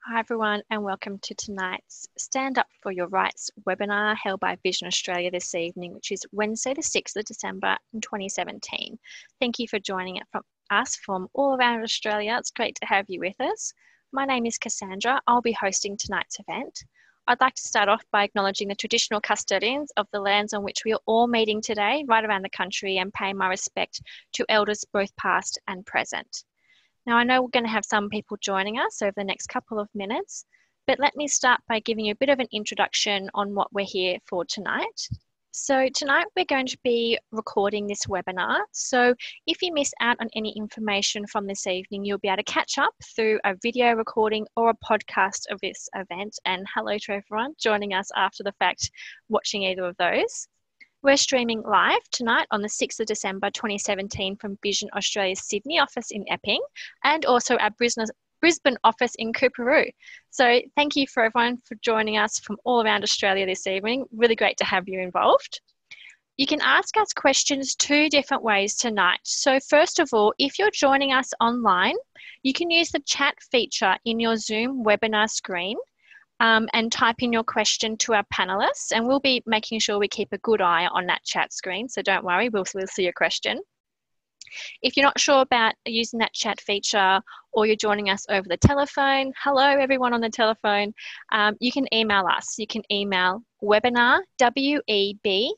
Hi everyone and welcome to tonight's Stand Up for Your Rights webinar held by Vision Australia this evening, which is Wednesday the 6th of December in 2017. Thank you for joining it from us from all around Australia. It's great to have you with us. My name is Cassandra. I'll be hosting tonight's event. I'd like to start off by acknowledging the traditional custodians of the lands on which we are all meeting today, right around the country, and pay my respect to elders both past and present. Now, I know we're going to have some people joining us over the next couple of minutes, but let me start by giving you a bit of an introduction on what we're here for tonight. So tonight we're going to be recording this webinar. So if you miss out on any information from this evening, you'll be able to catch up through a video recording or a podcast of this event. And hello to everyone joining us after the fact, watching either of those. We're streaming live tonight on the 6th of December 2017 from Vision Australia's Sydney office in Epping and also our Brisbane office in Coorparoo. So thank you for everyone for joining us from all around Australia this evening. Really great to have you involved. You can ask us questions two different ways tonight. So first of all, if you're joining us online, you can use the chat feature in your Zoom webinar screen. And type in your question to our panelists, and we'll be making sure we keep a good eye on that chat screen, so don't worry, we'll see your question. If you're not sure about using that chat feature or you're joining us over the telephone, hello everyone on the telephone, you can email us. You can email webinar, webinar,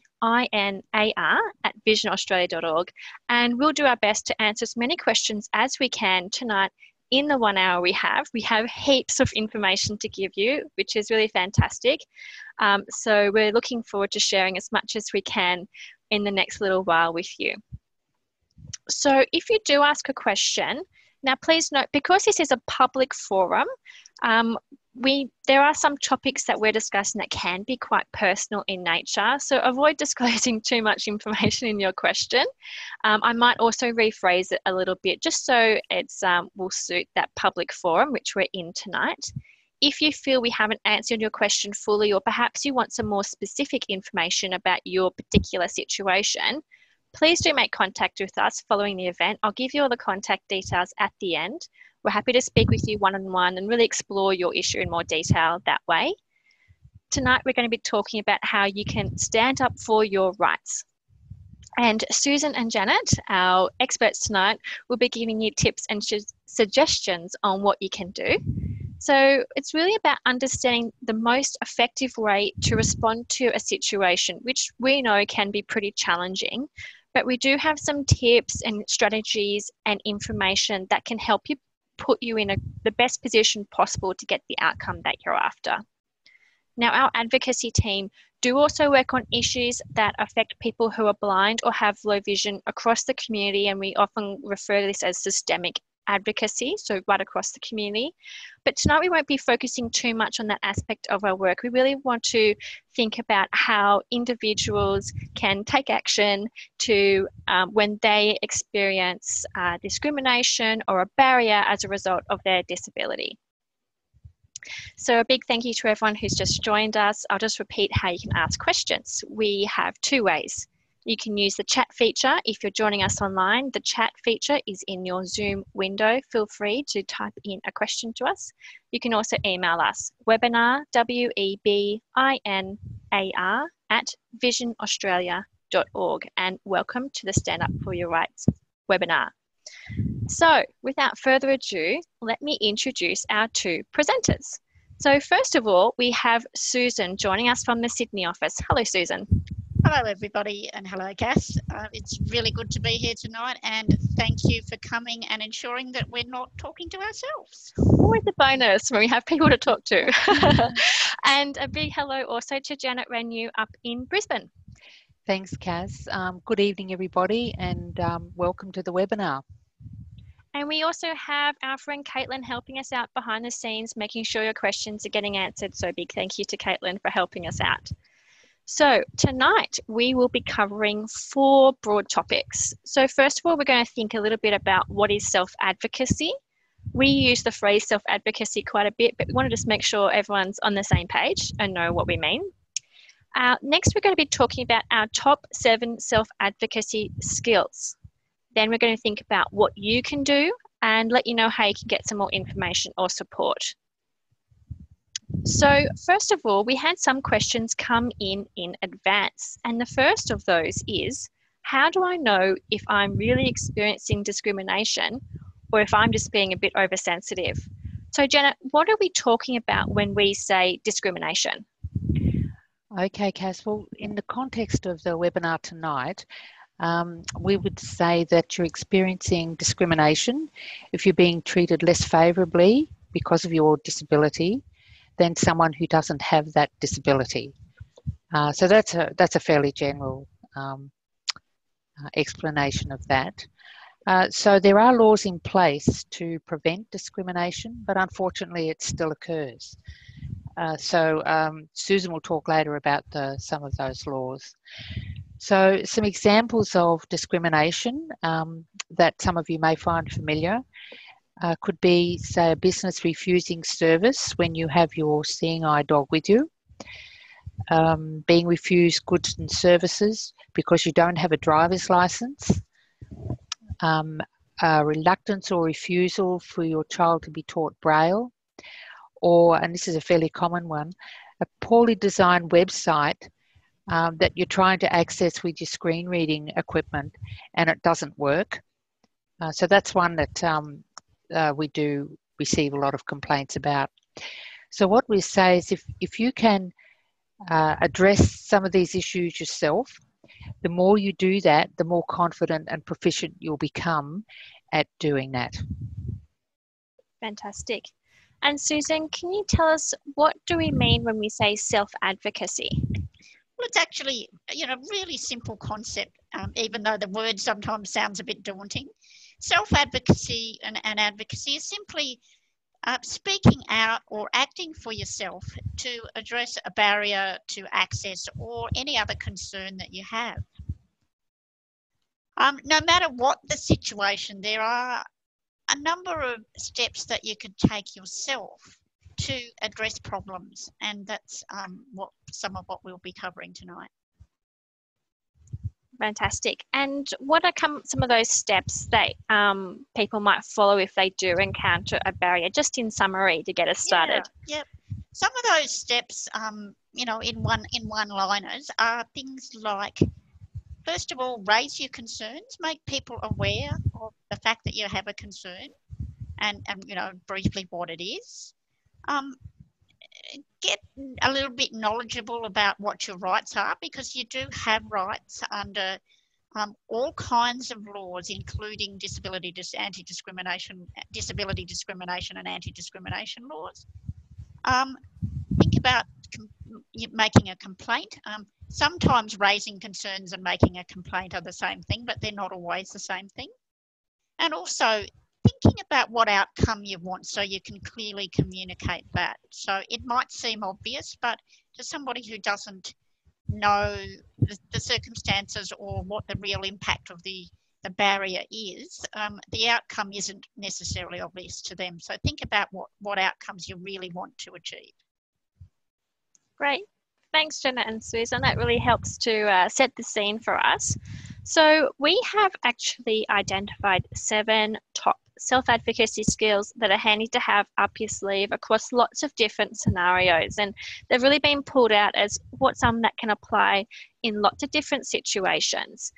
at visionaustralia.org, and we'll do our best to answer as many questions as we can tonight. In the 1 hour we have heaps of information to give you, which is really fantastic. So we're looking forward to sharing as much as we can in the next little while with you. So if you do ask a question, now please note, because this is a public forum, there are some topics that we're discussing that can be quite personal in nature, so avoid disclosing too much information in your question. I might also rephrase it a little bit just so it's will suit that public forum which we're in tonight. If you feel we haven't answered your question fully, or perhaps you want some more specific information about your particular situation, please do make contact with us following the event. I'll give you all the contact details at the end. We're happy to speak with you one-on-one and really explore your issue in more detail that way. Tonight, we're going to be talking about how you can stand up for your rights. And Susan and Janet, our experts tonight, will be giving you tips and suggestions on what you can do. So it's really about understanding the most effective way to respond to a situation, which we know can be pretty challenging. But we do have some tips and strategies and information that can help you put you in the best position possible to get the outcome that you're after. Now, our advocacy team do also work on issues that affect people who are blind or have low vision across the community, and we often refer to this as systemic advocacy, so right across the community. But tonight we won't be focusing too much on that aspect of our work. We really want to think about how individuals can take action to when they experience discrimination or a barrier as a result of their disability. So a big thank you to everyone who's just joined us. I'll just repeat how you can ask questions. We have two ways. You can use the chat feature if you're joining us online. The chat feature is in your Zoom window. Feel free to type in a question to us. You can also email us, webinar, webinar, at visionaustralia.org. And welcome to the Stand Up for Your Rights webinar. So without further ado, let me introduce our two presenters. So first of all, we have Susan joining us from the Sydney office. Hello, Susan. Hello everybody, and hello Cass. It's really good to be here tonight, and thank you for coming and ensuring that we're not talking to ourselves. Always a bonus when we have people to talk to. And a big hello also to Janet Renew up in Brisbane. Thanks, Cass. Good evening, everybody, and welcome to the webinar. And we also have our friend Caitlin helping us out behind the scenes, making sure your questions are getting answered. So big thank you to Caitlin for helping us out. So tonight we will be covering 4 broad topics. So first of all, we're going to think a little bit about what is self-advocacy. We use the phrase self-advocacy quite a bit, but we want to just make sure everyone's on the same page and know what we mean. Next, we're going to be talking about our top 7 self-advocacy skills. Then we're going to think about what you can do and let you know how you can get some more information or support. So first of all, we had some questions come in advance. And the first of those is, how do I know if I'm really experiencing discrimination or if I'm just being a bit oversensitive? So Jenna, what are we talking about when we say discrimination? Okay, Cass. Well, in the context of the webinar tonight, we would say that you're experiencing discrimination if you're being treated less favourably because of your disability than someone who doesn't have that disability. So that's a fairly general explanation of that. So there are laws in place to prevent discrimination, but unfortunately it still occurs. So Susan will talk later about some of those laws. So some examples of discrimination that some of you may find familiar could be, say, a business refusing service when you have your seeing eye dog with you, being refused goods and services because you don't have a driver's license, a reluctance or refusal for your child to be taught Braille, or, and this is a fairly common one, a poorly designed website that you're trying to access with your screen reading equipment and it doesn't work. So that's one that we do receive a lot of complaints about. So what we say is if you can address some of these issues yourself, the more you do that, the more confident and proficient you'll become at doing that. Fantastic. And Susan, can you tell us, what do we mean when we say self-advocacy? Well, it's actually, really simple concept, even though the word sometimes sounds a bit daunting. Self-advocacy and advocacy is simply speaking out or acting for yourself to address a barrier to access or any other concern that you have. No matter what the situation, there are a number of steps that you could take yourself to address problems, and that's some of what we'll be covering tonight. Fantastic. And what are some of those steps that people might follow if they do encounter a barrier, just in summary to get us started? Yeah. Some of those steps, in one-liners are things like, first of all, raise your concerns, make people aware of the fact that you have a concern and briefly what it is. Get a little bit knowledgeable about what your rights are, because you do have rights under all kinds of laws, including disability discrimination and anti-discrimination laws. Think about making a complaint. Sometimes raising concerns and making a complaint are the same thing, but they're not always the same thing. And also thinking about what outcome you want so you can clearly communicate that. So it might seem obvious, but to somebody who doesn't know the circumstances or what the real impact of the barrier is, the outcome isn't necessarily obvious to them. So think about what outcomes you really want to achieve. Great. Thanks, Jenna and Susan. That really helps to set the scene for us. So we have actually identified 7 top self-advocacy skills that are handy to have up your sleeve across lots of different scenarios. And they've really been pulled out as some that can apply in lots of different situations.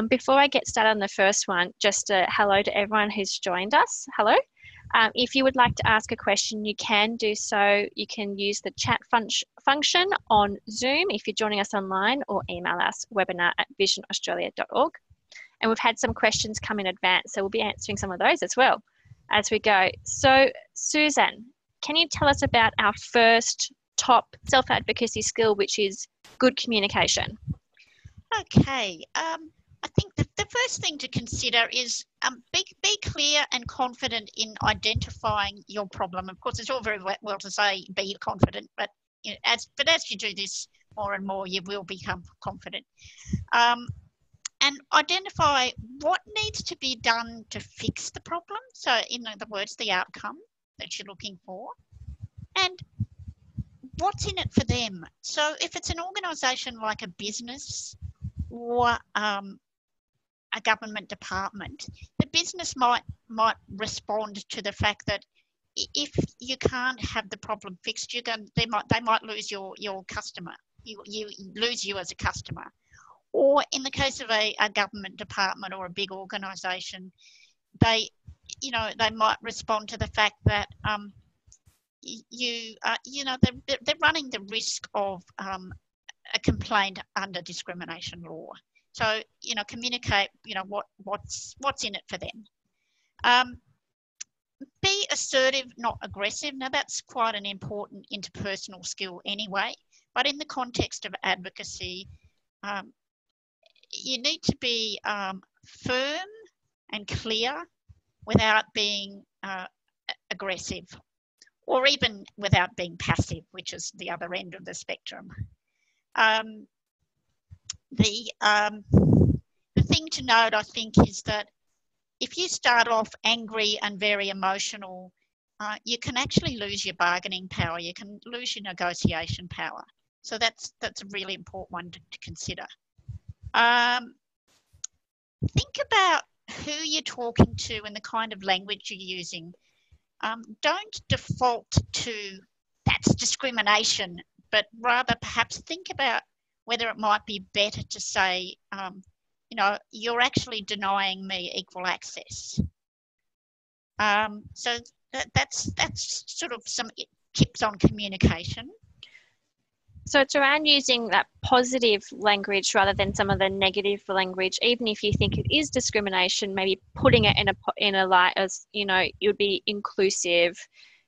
Before I get started on the first one, just a hello to everyone who's joined us. Hello. If you would like to ask a question, you can do so. You can use the chat function on Zoom if you're joining us online, or email us webinar@visionaustralia.org. And we've had some questions come in advance, so we'll be answering some of those as well as we go. So Susan, can you tell us about our first top self-advocacy skill, which is good communication? Okay. I think the first thing to consider is be clear and confident in identifying your problem. Of course, it's all very well to say be confident, but as you do this more and more, you will become confident. And identify what needs to be done to fix the problem. So in other words, the outcome that you're looking for, and what's in it for them. So if it's an organisation like a business or a government department, the business might respond to the fact that if you can't have the problem fixed, they might lose your customer. You lose you as a customer. Or in the case of a government department or a big organisation, they might respond to the fact that they're running the risk of a complaint under discrimination law. So communicate what's in it for them. Be assertive, not aggressive. Now that's quite an important interpersonal skill anyway, but in the context of advocacy, you need to be firm and clear without being aggressive, or even without being passive, which is the other end of the spectrum. The thing to note, I think, is that if you start off angry and very emotional, you can actually lose your bargaining power. You can lose your negotiation power. So that's a really important one to consider. Think about who you're talking to and the kind of language you're using. Don't default to that's discrimination, but rather perhaps think about whether it might be better to say, you're actually denying me equal access. So that's sort of some tips on communication. So it's around using that positive language rather than some of the negative language. Even if you think it is discrimination, maybe putting it in a light as, you'd be inclusive,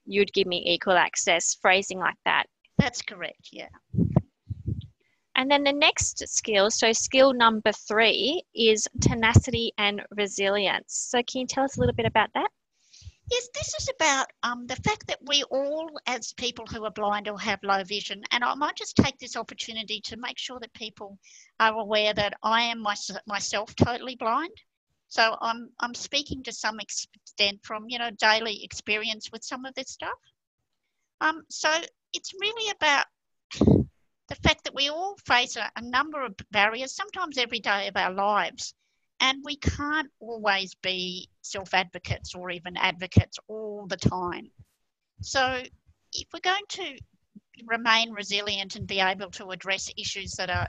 you'd give me equal access, phrasing like that. That's correct, yeah. And then the next skill, so skill number 3, is tenacity and resilience. So can you tell us a little bit about that? Yes, this is about the fact that we all, as people who are blind or have low vision, and I might just take this opportunity to make sure that people are aware that I am myself totally blind. So I'm speaking to some extent from, daily experience with some of this stuff. So it's really about the fact that we all face a number of barriers, sometimes every day of our lives. And we can't always be self-advocates or even advocates all the time. So if we're going to remain resilient and be able to address issues that are,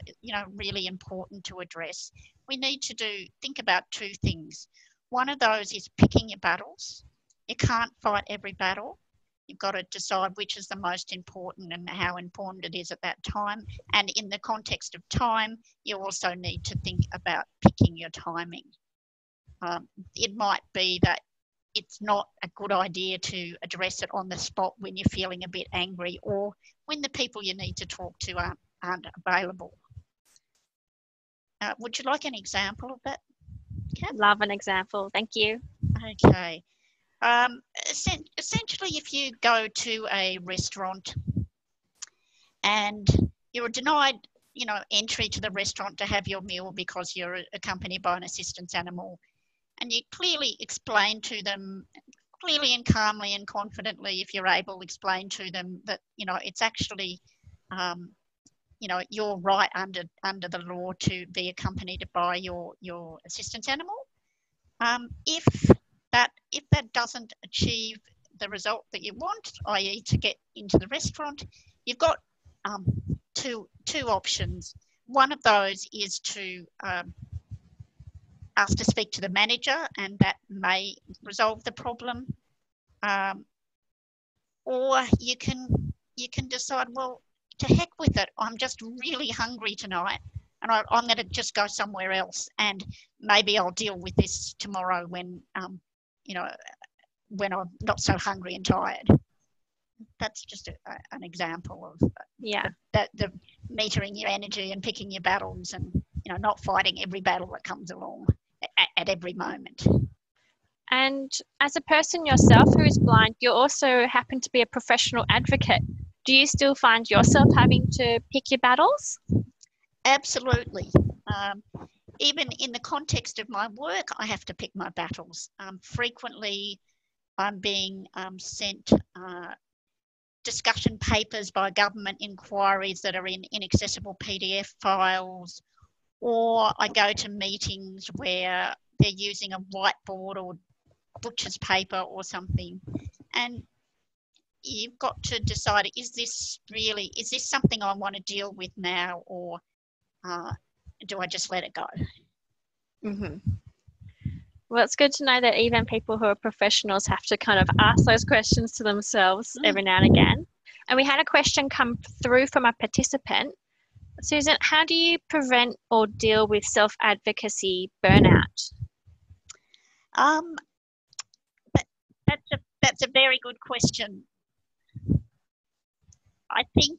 really important to address, we need to think about 2 things. One of those is picking your battles. You can't fight every battle. You've got to decide which is the most important and how important it is at that time. And in the context of time, you also need to think about picking your timing. It might be that it's not a good idea to address it on the spot when you're feeling a bit angry or when the people you need to talk to aren't available. Would you like an example of that, Kat? Love an example. Thank you. Okay. Essentially, if you go to a restaurant and you're denied, entry to the restaurant to have your meal because you're accompanied by an assistance animal, and you clearly explain to them, clearly and calmly and confidently, if you're able, explain to them that, it's actually, your right under the law to be accompanied by your assistance animal. If that doesn't achieve the result that you want, i.e. to get into the restaurant, you've got two options. One of those is to ask to speak to the manager, and that may resolve the problem. Or you can decide, well, to heck with it, I'm just really hungry tonight and I'm going to just go somewhere else, and maybe I'll deal with this tomorrow when when I'm not so hungry and tired. That's just an example of the metering your energy and picking your battles, and not fighting every battle that comes along at every moment. And as a person yourself who is blind, you also happen to be a professional advocate. Do you still find yourself having to pick your battles? Absolutely. Even in the context of my work, I have to pick my battles. Frequently, I'm being sent discussion papers by government inquiries that are in inaccessible PDF files, or I go to meetings where they're using a whiteboard or butcher's paper or something. And you've got to decide, is this something I want to deal with now, or do I just let it go? Mm-hmm. Well, it's good to know that even people who are professionals have to kind of ask those questions to themselves every now and again. And we had a question come through from a participant. Susan, how do you prevent or deal with self-advocacy burnout? That's a very good question. I think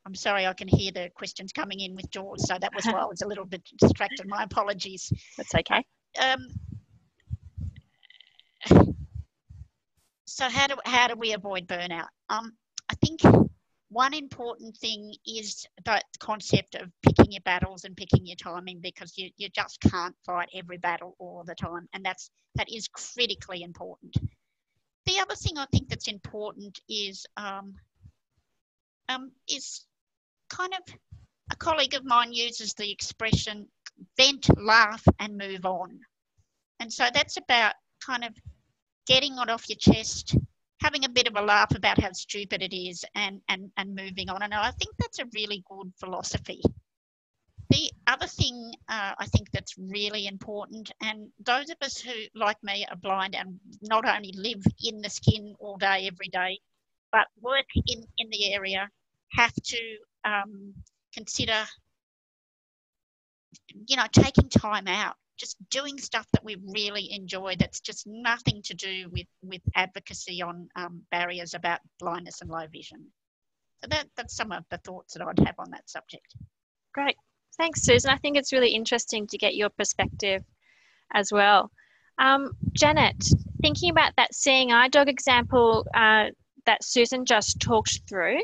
I'm sorry, I can hear the questions coming in with George, so that was why I was a little bit distracted. My apologies. That's okay. So how do we avoid burnout? I think one important thing is the concept of picking your battles and picking your timing, because you just can't fight every battle all the time, and that is critically important. The other thing I think that's important is kind of, a colleague of mine uses the expression vent, laugh and move on. And so that's about kind of getting it off your chest, having a bit of a laugh about how stupid it is, and moving on. And I think that's a really good philosophy. The other thing I think that's really important, and those of us who, like me, are blind and not only live in the skin all day, every day, but work in the area, have to consider, taking time out, just doing stuff that we really enjoy, that's just nothing to do with advocacy on barriers about blindness and low vision. So that's some of the thoughts that I'd have on that subject. Great. Thanks, Susan. I think it's really interesting to get your perspective as well. Janet, thinking about that seeing eye dog example that Susan just talked through,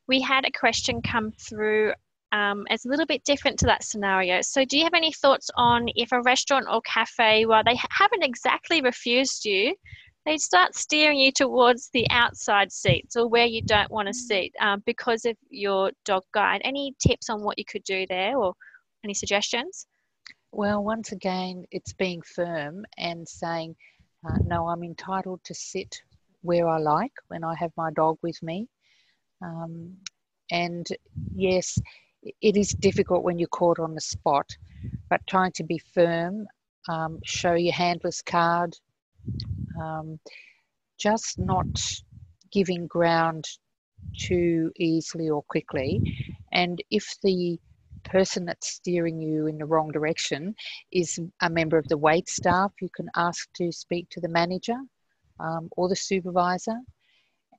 we had a question come through. It's a little bit different to that scenario. So do you have any thoughts on if a restaurant or cafe, while they haven't exactly refused you, they start steering you towards the outside seats or where you don't want to sit because of your dog guide? Any tips on what you could do there, or any suggestions? Well, once again, it's being firm and saying, no, I'm entitled to sit where I like when I have my dog with me. And yes, it is difficult when you're caught on the spot, but trying to be firm, show your handler's card, just not giving ground too easily or quickly. And if the person that's steering you in the wrong direction is a member of the wait staff, you can ask to speak to the manager or the supervisor,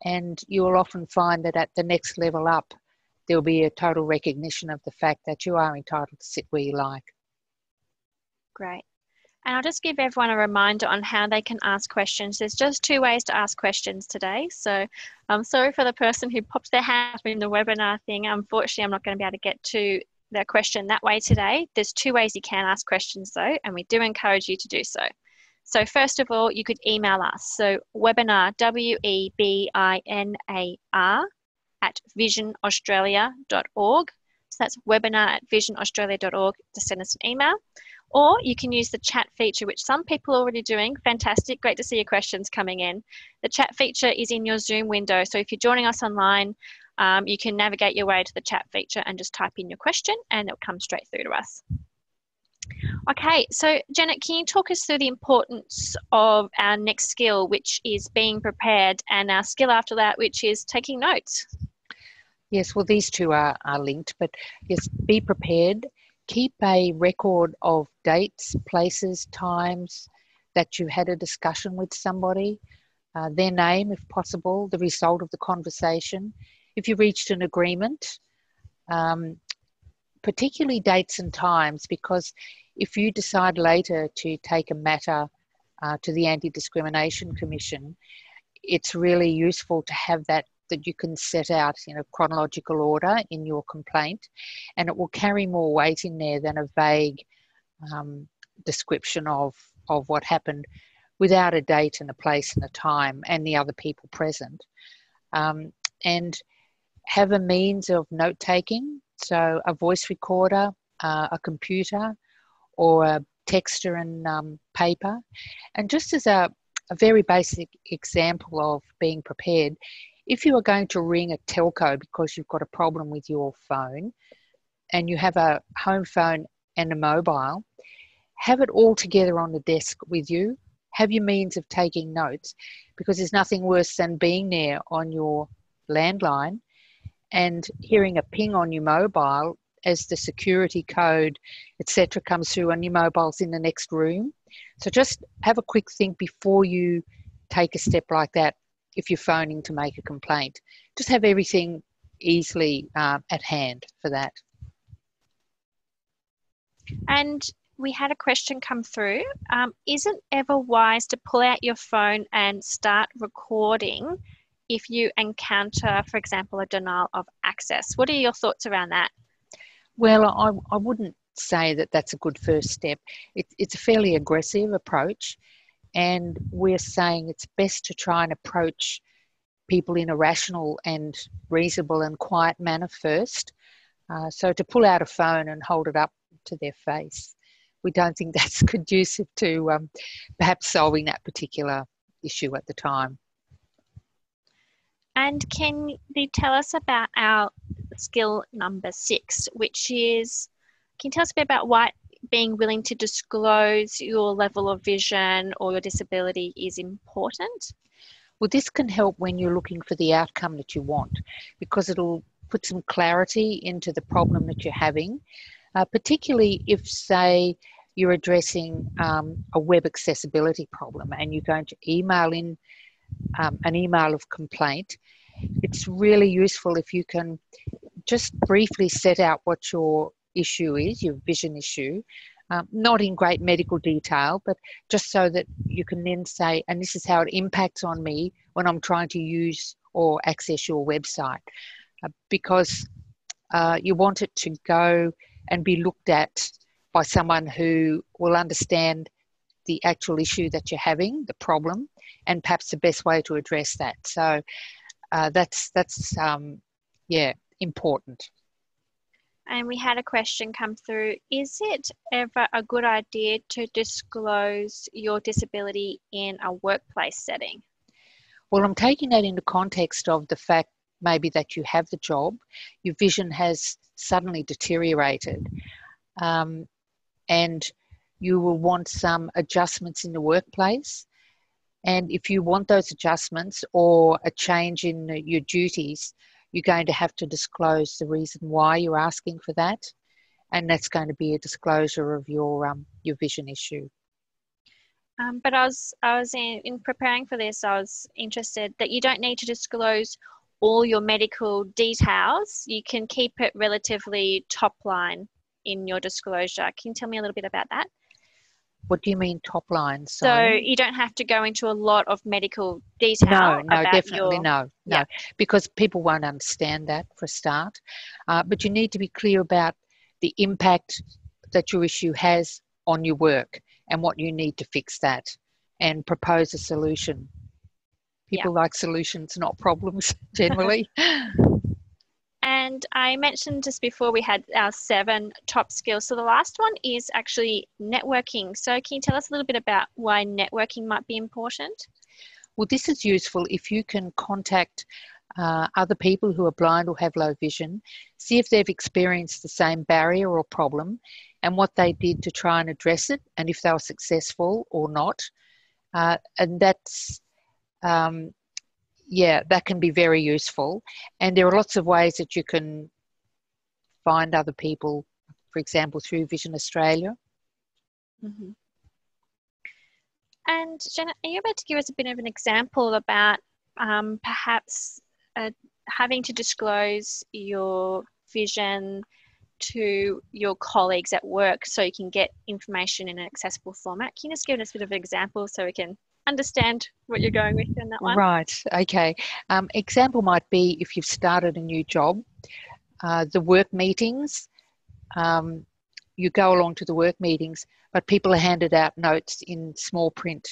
and you'll often find that at the next level up there'll be a total recognition of the fact that you are entitled to sit where you like. Great. And I'll just give everyone a reminder on how they can ask questions. There's just 2 ways to ask questions today. So I'm sorry for the person who popped their hand up in the webinar thing. Unfortunately, I'm not going to be able to get to their question that way today. There's 2 ways you can ask questions though, and we do encourage you to do so. So first of all, you could email us. So webinar, webinar @visionaustralia.org. So that's webinar @visionaustralia.org to send us an email. Or you can use the chat feature, which some people are already doing. Fantastic. Great to see your questions coming in. The chat feature is in your Zoom window. So if you're joining us online, you can navigate your way to the chat feature and just type in your question and it'll come straight through to us. Okay, so Janet, can you talk us through the importance of our next skill, which is being prepared, and our skill after that, which is taking notes? Yes, well, these two are linked, but yes, be prepared. Keep a record of dates, places, times that you had a discussion with somebody, their name if possible, the result of the conversation, if you reached an agreement, particularly dates and times, because if you decide later to take a matter to the Anti-Discrimination Commission, it's really useful to have that you can set out in a chronological order in your complaint, and it will carry more weight in there than a vague description of what happened without a date and a place and a time and the other people present. And have a means of note-taking, so a voice recorder, a computer, or a texture and paper. And just as a very basic example of being prepared, if you are going to ring a telco because you've got a problem with your phone and you have a home phone and a mobile, have it all together on the desk with you. Have your means of taking notes, because there's nothing worse than being there on your landline and hearing a ping on your mobile as the security code, etc., comes through and your mobile's in the next room. So just have a quick think before you take a step like that. If you're phoning to make a complaint, just have everything easily at hand for that. And we had a question come through. Is it ever wise to pull out your phone and start recording if you encounter, for example, a denial of access? What are your thoughts around that? Well, I wouldn't say that that's a good first step. It's a fairly aggressive approach, and we're saying it's best to try and approach people in a rational and reasonable and quiet manner first. So to pull out a phone and hold it up to their face, we don't think that's conducive to perhaps solving that particular issue at the time. And can you tell us about our skill number 6, which is, can you tell us a bit about why being willing to disclose your level of vision or your disability is important? Well, this can help when you're looking for the outcome that you want, because it'll put some clarity into the problem that you're having, particularly if, say, you're addressing a web accessibility problem and you're going to email in an email of complaint. It's really useful if you can just briefly set out what your issue is, your vision issue, not in great medical detail, but just so that you can then say, and this is how it impacts on me when I'm trying to use or access your website, because you want it to go and be looked at by someone who will understand the actual issue that you're having, the problem, and perhaps the best way to address that. So that's important. And we had a question come through. Is it ever a good idea to disclose your disability in a workplace setting? Well, I'm taking that into context of the fact maybe that you have the job, your vision has suddenly deteriorated, and you will want some adjustments in the workplace. And if you want those adjustments or a change in your duties, you're going to have to disclose the reason why you're asking for that. And that's going to be a disclosure of your vision issue. But I was in preparing for this, I was interested that you don't need to disclose all your medical details. You can keep it relatively top line in your disclosure. Can you tell me a little bit about that? What do you mean top line? So you don't have to go into a lot of medical detail. No, definitely no. Because people won't understand that for a start. But you need to be clear about the impact that your issue has on your work and what you need to fix that and propose a solution. People like solutions, not problems, generally. And I mentioned just before we had our 7 top skills. So the last one is actually networking. So can you tell us a little bit about why networking might be important? Well, this is useful if you can contact other people who are blind or have low vision, see if they've experienced the same barrier or problem and what they did to try and address it, and if they were successful or not. And that's... that can be very useful. And there are lots of ways that you can find other people, for example, through Vision Australia. Mm-hmm. And Jenna, are you able to give us a bit of an example about perhaps having to disclose your vision to your colleagues at work so you can get information in an accessible format? Can you just give us a bit of an example so we can understand what you're going with in that one? Right, okay. Example might be if you've started a new job, the work meetings, you go along to the work meetings, but people are handed out notes in small print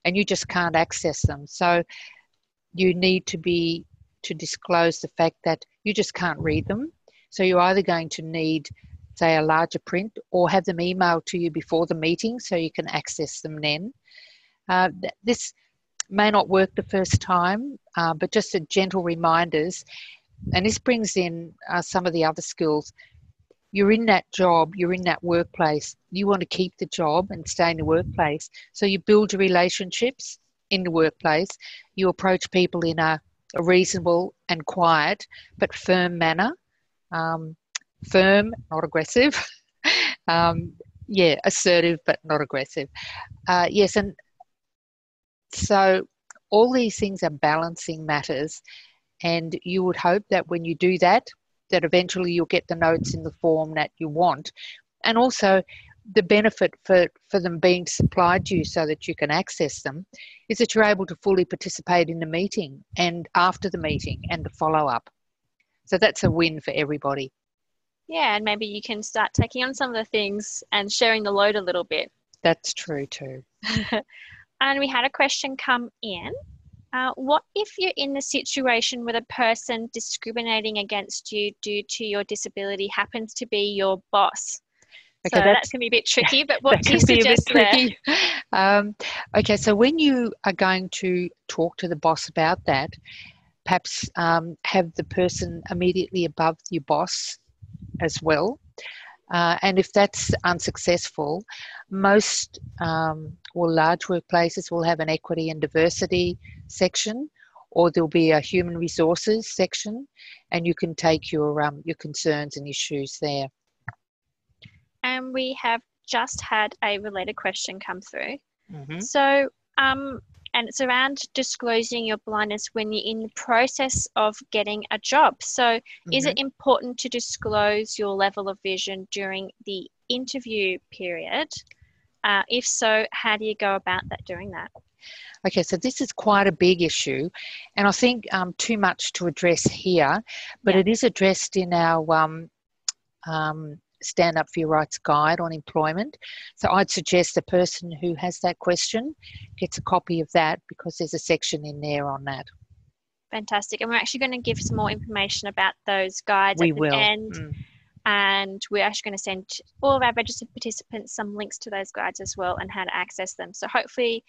and you just can't access them. So you need to disclose the fact that you just can't read them. So you're either going to need say, a larger print, or have them emailed to you before the meeting so you can access them then. This may not work the first time, but just a gentle reminders. And this brings in some of the other skills. You're in that job, you're in that workplace. You want to keep the job and stay in the workplace. So you build your relationships in the workplace. You approach people in a reasonable and quiet but firm manner. Firm, not aggressive. Assertive but not aggressive. Yes, and so all these things are balancing matters, and you would hope that when you do that, that eventually you'll get the notes in the form that you want. And also the benefit for them being supplied to you so that you can access them is that you're able to fully participate in the meeting and after the meeting and the follow-up. So that's a win for everybody. Yeah, and maybe you can start taking on some of the things and sharing the load a little bit. That's true too. And we had a question come in. What if you're in the situation where the person discriminating against you due to your disability happens to be your boss? Okay, so that's going to be a bit tricky, but what do you suggest there? Okay, so when you are going to talk to the boss about that, perhaps have the person immediately above your boss as well. And if that's unsuccessful, most or large workplaces will have an equity and diversity section, or there'll be a human resources section, and you can take your concerns and issues there. And we have just had a related question come through. Mm-hmm. So, and it's around disclosing your blindness when you're in the process of getting a job. So is it important to disclose your level of vision during the interview period? If so, how do you go about doing that? Okay, so this is quite a big issue, and I think too much to address here, but it is addressed in our Stand Up for Your Rights guide on employment. So I'd suggest the person who has that question gets a copy of that, because there's a section in there on that. Fantastic. And we're actually going to give some more information about those guides at the end. And we're actually going to send all of our registered participants some links to those guides as well and how to access them. So hopefully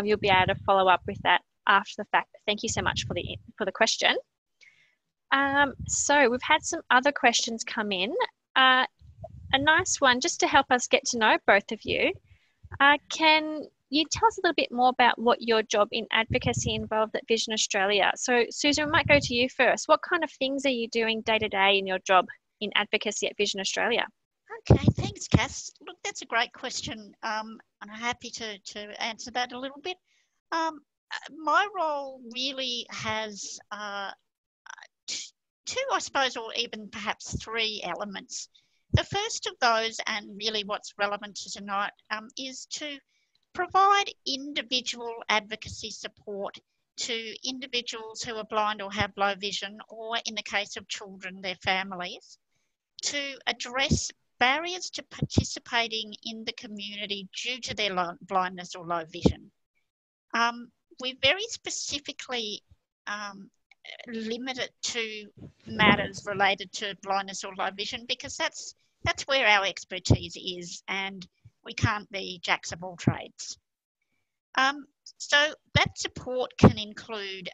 you'll be able to follow up with that after the fact. But thank you so much for the question. So we've had some other questions come in. A nice one, just to help us get to know both of you. Can you tell us a little bit more about what your job in advocacy involved at Vision Australia? So Susan, we might go to you first. What kind of things are you doing day to day in your job in advocacy at Vision Australia? Okay, thanks, Cass. Look, that's a great question, and I'm happy to answer that a little bit. My role really has two, I suppose, or even perhaps three elements. The first of those, and really what's relevant to tonight, is to provide individual advocacy support to individuals who are blind or have low vision, or in the case of children, their families, to address barriers to participating in the community due to their blindness or low vision. We very specifically limit it to matters related to blindness or low vision, because that's where our expertise is, and we can't be jacks of all trades. So that support can include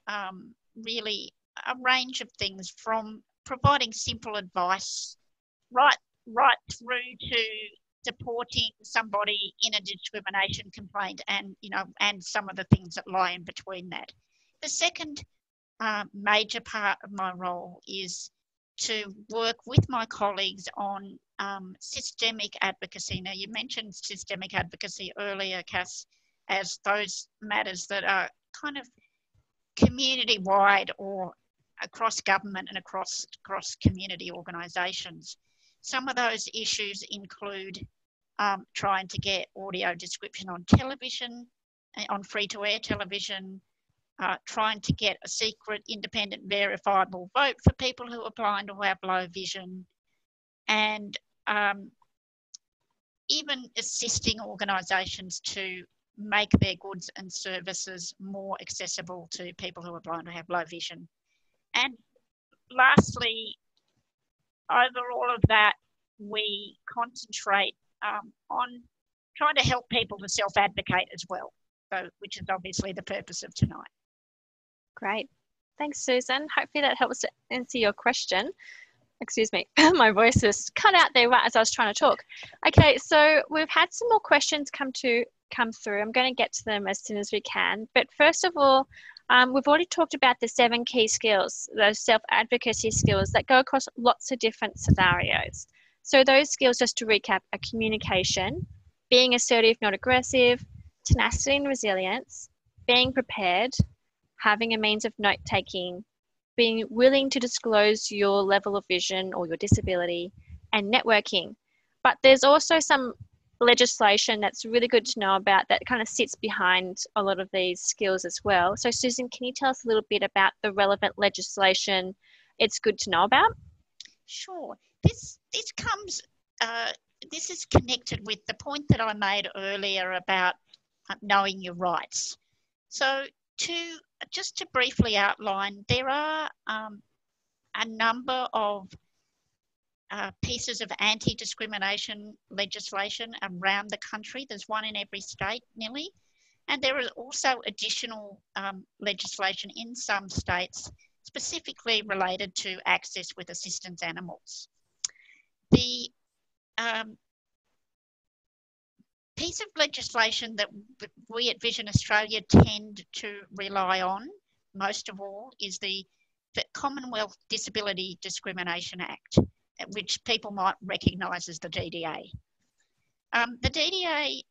really a range of things, from providing simple advice right through to supporting somebody in a discrimination complaint, and some of the things that lie in between that. The second major part of my role is to work with my colleagues on systemic advocacy. Now, you mentioned systemic advocacy earlier, Cass, as those matters that are kind of community-wide or across government and across community organisations. Some of those issues include trying to get audio description on television, on free-to-air television, trying to get a secret, independent, verifiable vote for people who are blind or have low vision, and even assisting organisations to make their goods and services more accessible to people who are blind or have low vision. And lastly, over all of that, we concentrate on trying to help people to self-advocate as well, so, which is obviously the purpose of tonight. Great. Thanks, Susan. Hopefully that helps to answer your question. Excuse me, my voice was cut out there right as I was trying to talk. Okay, so we've had some more questions come through. I'm going to get to them as soon as we can. But first of all, we've already talked about the 7 key skills, those self-advocacy skills that go across lots of different scenarios. So those skills, just to recap, are communication, being assertive, not aggressive, tenacity and resilience, being prepared, having a means of note-taking, being willing to disclose your level of vision or your disability, and networking. But there's also some legislation that's really good to know about that kind of sits behind a lot of these skills as well. So Susan, can you tell us a little bit about the relevant legislation it's good to know about? Sure. This is connected with the point that I made earlier about knowing your rights. So just to briefly outline, there are a number of pieces of anti-discrimination legislation around the country. There's one in every state nearly, and there is also additional legislation in some states specifically related to access with assistance animals. The piece of legislation that we at Vision Australia tend to rely on most of all is the Commonwealth Disability Discrimination Act, which people might recognise as the DDA. The DDA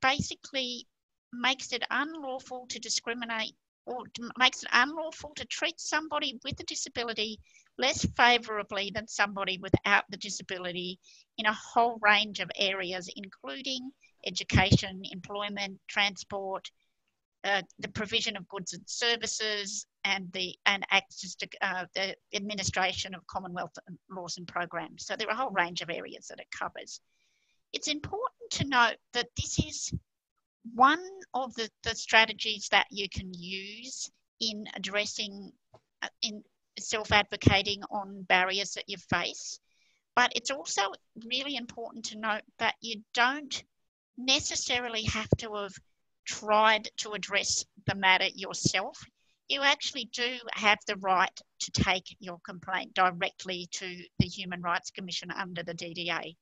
basically makes it unlawful to discriminate or makes it unlawful to treat somebody with a disability less favourably than somebody without the disability in a whole range of areas, including education, employment, transport, the provision of goods and services, and access to the administration of Commonwealth laws and programs. So there are a whole range of areas that it covers. It's important to note that this is one of the strategies that you can use in addressing, in self-advocating on barriers that you face. But it's also really important to note that you don't necessarily have to have tried to address the matter yourself. You actually do have the right to take your complaint directly to the Human Rights Commission under the DDA.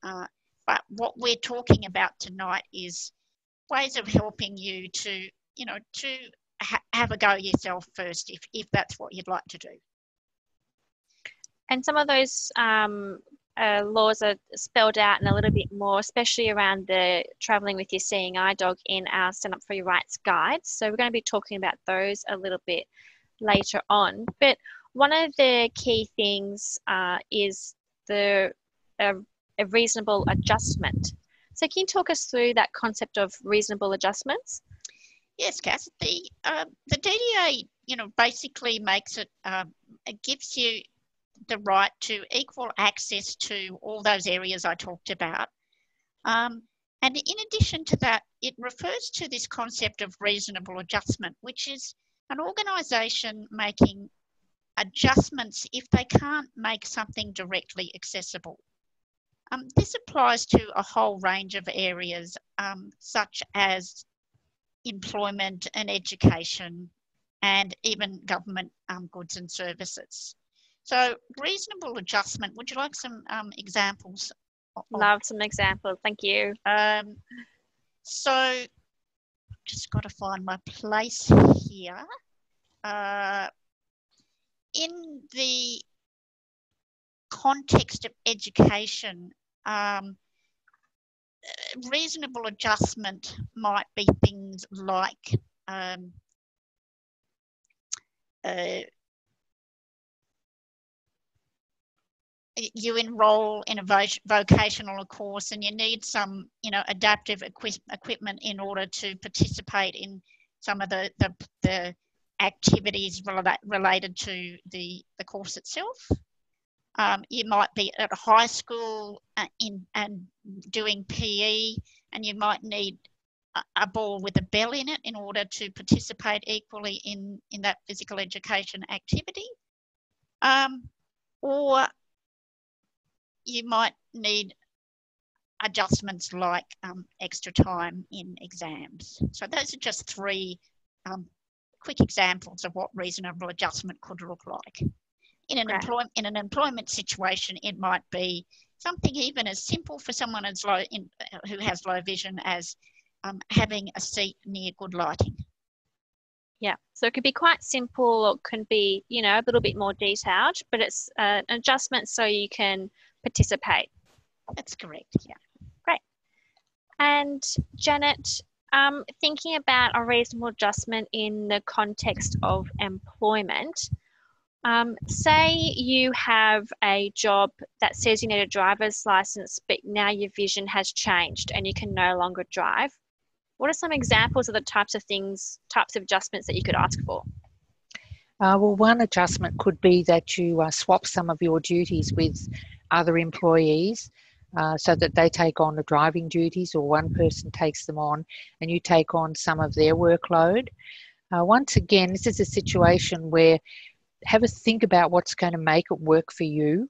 But what we're talking about tonight is ways of helping you to, have a go yourself first, if that's what you'd like to do. And some of those laws are spelled out in a little bit more, especially around the travelling with your seeing eye dog in our Stand Up for Your Rights guides. So we're going to be talking about those a little bit later on. But one of the key things is a reasonable adjustment. So can you talk us through that concept of reasonable adjustments? Yes, Cass. The DDA, basically makes it, it gives you the right to equal access to all those areas I talked about. And in addition to that, it refers to this concept of reasonable adjustment, which is an organisation making adjustments if they can't make something directly accessible. This applies to a whole range of areas, such as employment and education, and even government goods and services. So reasonable adjustment, would you like some examples? Love some examples, thank you. So just got to find my place here. In the context of education, reasonable adjustment might be things like you enroll in a vocational course and you need some, adaptive equipment in order to participate in some of the activities related to the course itself. You might be at a high school and doing PE, and you might need a ball with a bell in it in order to participate equally in that physical education activity. Or you might need adjustments like extra time in exams. So those are just three quick examples of what reasonable adjustment could look like. In an employment situation, it might be something even as simple for someone who has low vision as having a seat near good lighting. Yeah, so it could be quite simple, or it can be, a little bit more detailed, but it's an adjustment so you can participate. That's correct, yeah. Great. And Janet, thinking about a reasonable adjustment in the context of employment, say you have a job that says you need a driver's license, but now your vision has changed and you can no longer drive. What are some examples of the types of adjustments that you could ask for? Well, one adjustment could be that you swap some of your duties with other employees so that they take on the driving duties, or one person takes them on and you take on some of their workload. Once again, this is a situation where have a think about what's going to make it work for you.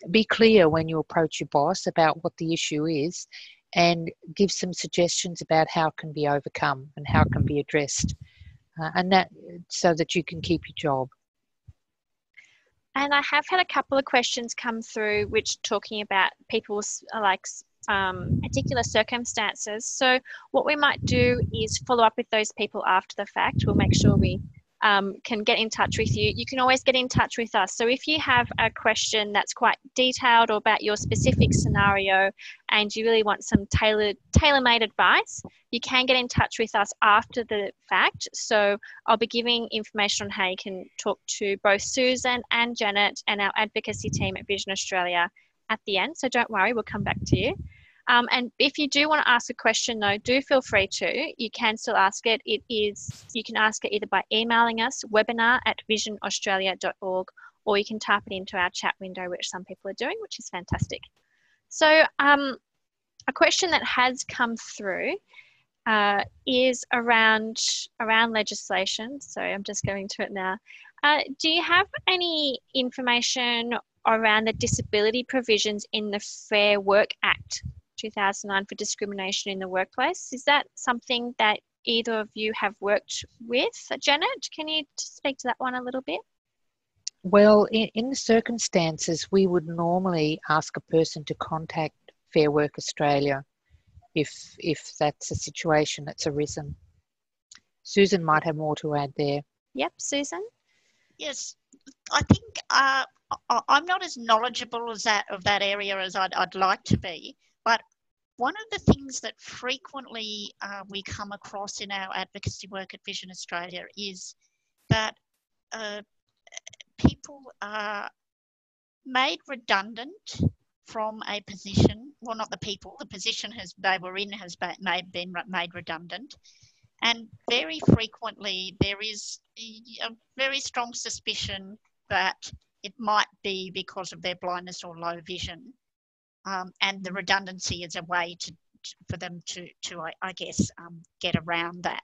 Be clear when you approach your boss about what the issue is, and give some suggestions about how it can be overcome and how it can be addressed, and that so that you can keep your job. And I have had a couple of questions come through which talking about people's particular circumstances. So what we might do is follow up with those people after the fact. We'll make sure we can get in touch with you. You can always get in touch with us. So if you have a question that's quite detailed or about your specific scenario and you really want some tailor-made advice, you can get in touch with us after the fact. So I'll be giving information on how you can talk to both Susan and Janet and our advocacy team at Vision Australia at the end. So don't worry, we'll come back to you. And if you do want to ask a question, though, do feel free to. You can still ask it. You can ask it either by emailing us, webinar@visionaustralia.org, or you can type it into our chat window, which some people are doing, which is fantastic. So a question that has come through is around legislation. So I'm just going to it now. Do you have any information around the disability provisions in the Fair Work Act 2009 for discrimination in the workplace? Is that something that either of you have worked with? Janet, can you speak to that one a little bit? Well, in the circumstances, we would normally ask a person to contact Fair Work Australia if that's a situation that's arisen. Susan might have more to add there. Yep, Susan? Yes, I think I'm not as knowledgeable of that area as I'd like to be, but one of the things that frequently we come across in our advocacy work at Vision Australia is that people are made redundant from a position. Well, not the people, the position they were in has been made redundant. And very frequently there is a very strong suspicion that it might be because of their blindness or low vision. And the redundancy is a way for them to I guess, get around that.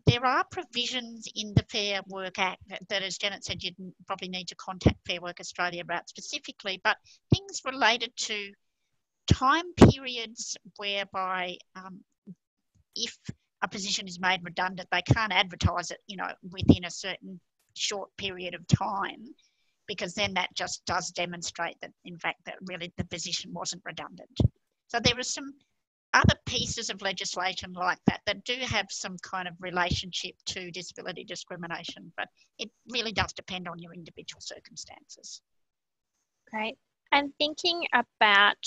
There are provisions in the Fair Work Act that, as Janet said, you'd probably need to contact Fair Work Australia about specifically, but things related to time periods whereby if a position is made redundant, they can't advertise it, within a certain short period of time, because then that just does demonstrate that, in fact, that really the position wasn't redundant. So there are some other pieces of legislation like that do have some kind of relationship to disability discrimination, but it really does depend on your individual circumstances. Great. And thinking about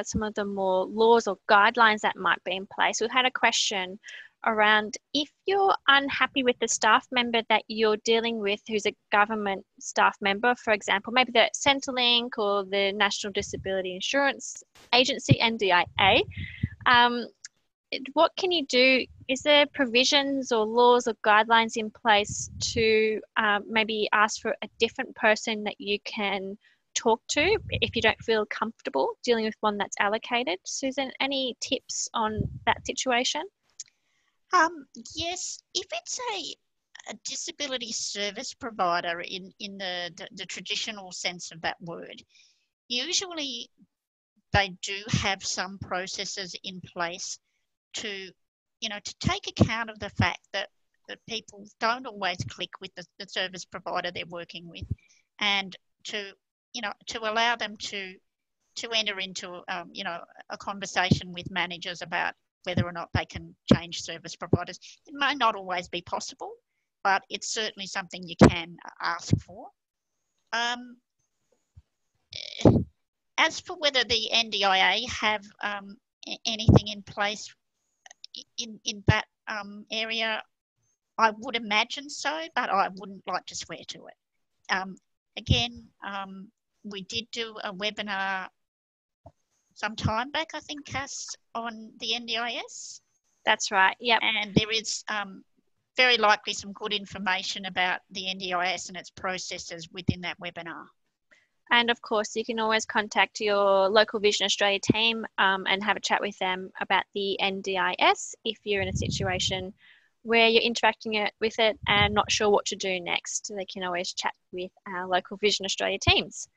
some of the more laws or guidelines that might be in place, we've had a question around if you're unhappy with the staff member that you're dealing with who's a government staff member, for example, maybe the Centrelink or the National Disability Insurance Agency, NDIA, what can you do? Is there provisions or laws or guidelines in place to maybe ask for a different person that you can talk to if you don't feel comfortable dealing with one that's allocated? Susan, any tips on that situation? Yes, if it's a disability service provider in the traditional sense of that word, usually they do have some processes in place to, to take account of the fact that people don't always click with the service provider they're working with, and to allow them to enter into, a conversation with managers about whether or not they can change service providers. It may not always be possible, but it's certainly something you can ask for. As for whether the NDIA have anything in place in that area, I would imagine so, but I wouldn't like to swear to it. Again, we did do a webinar some time back, I think, Cass, on the NDIS. That's right, yep. And there is very likely some good information about the NDIS and its processes within that webinar. And of course, you can always contact your local Vision Australia team and have a chat with them about the NDIS if you're in a situation where you're interacting with it and not sure what to do next. They can always chat with our local Vision Australia teams.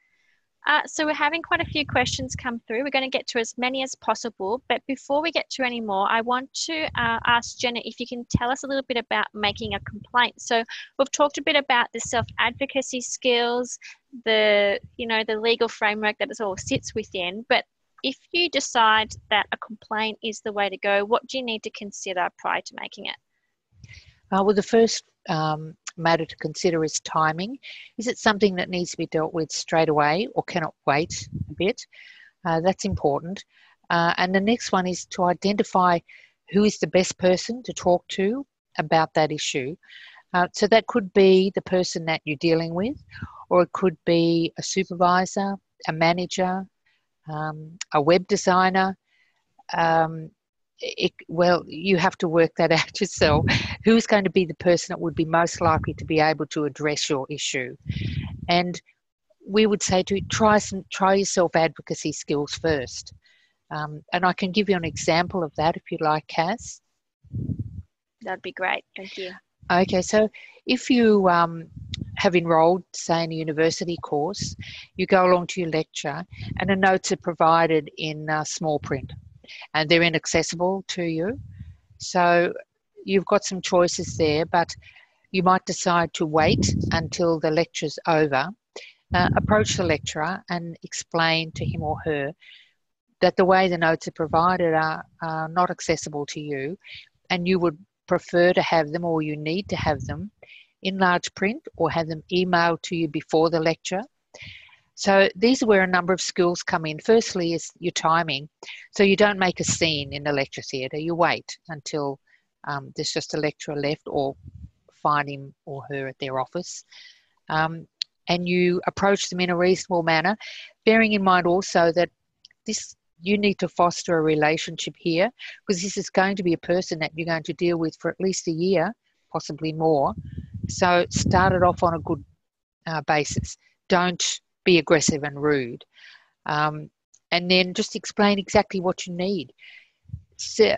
So we're having quite a few questions come through. We're going to get to as many as possible. But before we get to any more, I want to ask Jenna if you can tell us a little bit about making a complaint. So we've talked a bit about the self-advocacy skills, the legal framework that it all sits within. But if you decide that a complaint is the way to go, what do you need to consider prior to making it? Well, the first matter to consider is timing. Is it something that needs to be dealt with straight away or cannot wait a bit? That's important. And the next one is to identify who is the best person to talk to about that issue. So that could be the person that you're dealing with, or it could be a supervisor, a manager, a web designer. You have to work that out yourself. Who's going to be the person that would be most likely to be able to address your issue? And we would say to try your self-advocacy skills first. And I can give you an example of that if you'd like, Cass. That'd be great. Thank you. Okay, so if you have enrolled, say, in a university course, you go along to your lecture and the notes are provided in small print, and they're inaccessible to you. So you've got some choices there, but you might decide to wait until the lecture's over, approach the lecturer and explain to him or her that the way the notes are provided are not accessible to you, and you would prefer to have them, or you need to have them, in large print or have them emailed to you before the lecture. So these are where a number of skills come in. Firstly is your timing. So you don't make a scene in the lecture theatre. You wait until there's just a lecturer left, or find him or her at their office. And you approach them in a reasonable manner, bearing in mind also that you need to foster a relationship here, because this is going to be a person that you're going to deal with for at least a year, possibly more. So start it off on a good basis. Don't be aggressive and rude. And then just explain exactly what you need. So,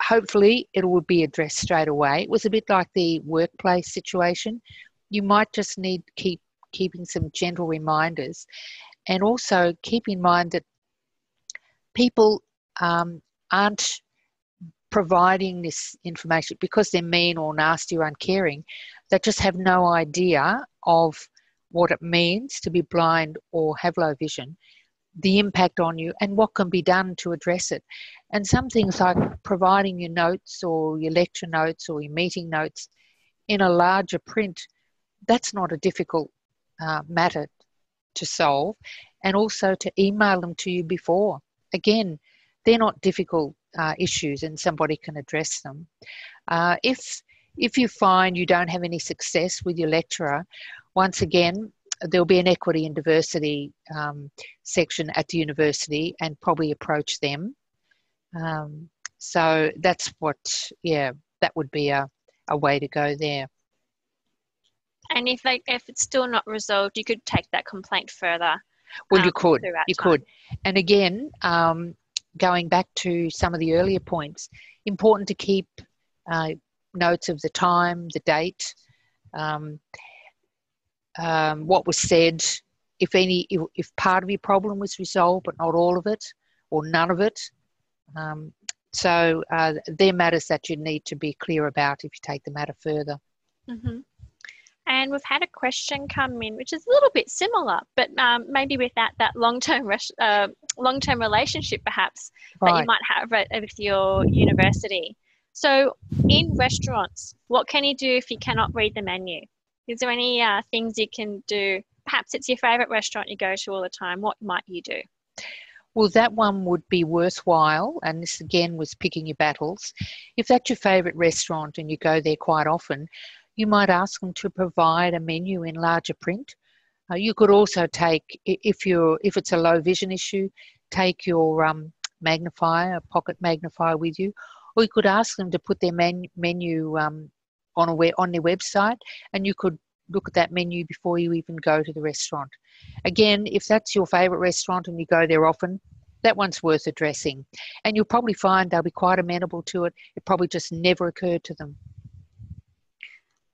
hopefully it will be addressed straight away. It was a bit like the workplace situation. You might just need keeping some gentle reminders, and also keep in mind that people aren't providing this information because they're mean or nasty or uncaring. They just have no idea of what it means to be blind or have low vision, the impact on you, and what can be done to address it. And some things like providing your notes or your lecture notes or your meeting notes in a larger print, that's not a difficult matter to solve, and also to email them to you before. Again, they're not difficult issues, and somebody can address them. If you find you don't have any success with your lecturer, once again, there'll be an equity and diversity section at the university, and probably approach them. So that's that would be a way to go there. And if it's still not resolved, you could take that complaint further. Well, you could. And again, going back to some of the earlier points, important to keep notes of the time, the date, what was said, if part of your problem was resolved but not all of it or none of it. So they're matters that you need to be clear about if you take the matter further. Mm-hmm. And we've had a question come in, which is a little bit similar, but maybe with that long-term relationship, perhaps, Right. that you might have with your university. So, in restaurants, what can you do if you cannot read the menu? Is there any things you can do? Perhaps it's your favourite restaurant you go to all the time. What might you do? Well, that one would be worthwhile, and this again was picking your battles. If that's your favourite restaurant and you go there quite often, you might ask them to provide a menu in larger print. You could also take, if it's a low vision issue, take your magnifier, a pocket magnifier with you, or you could ask them to put their menu on their website, and you could look at that menu before you even go to the restaurant. Again, if that's your favourite restaurant and you go there often, that one's worth addressing. And you'll probably find they'll be quite amenable to it. It probably just never occurred to them.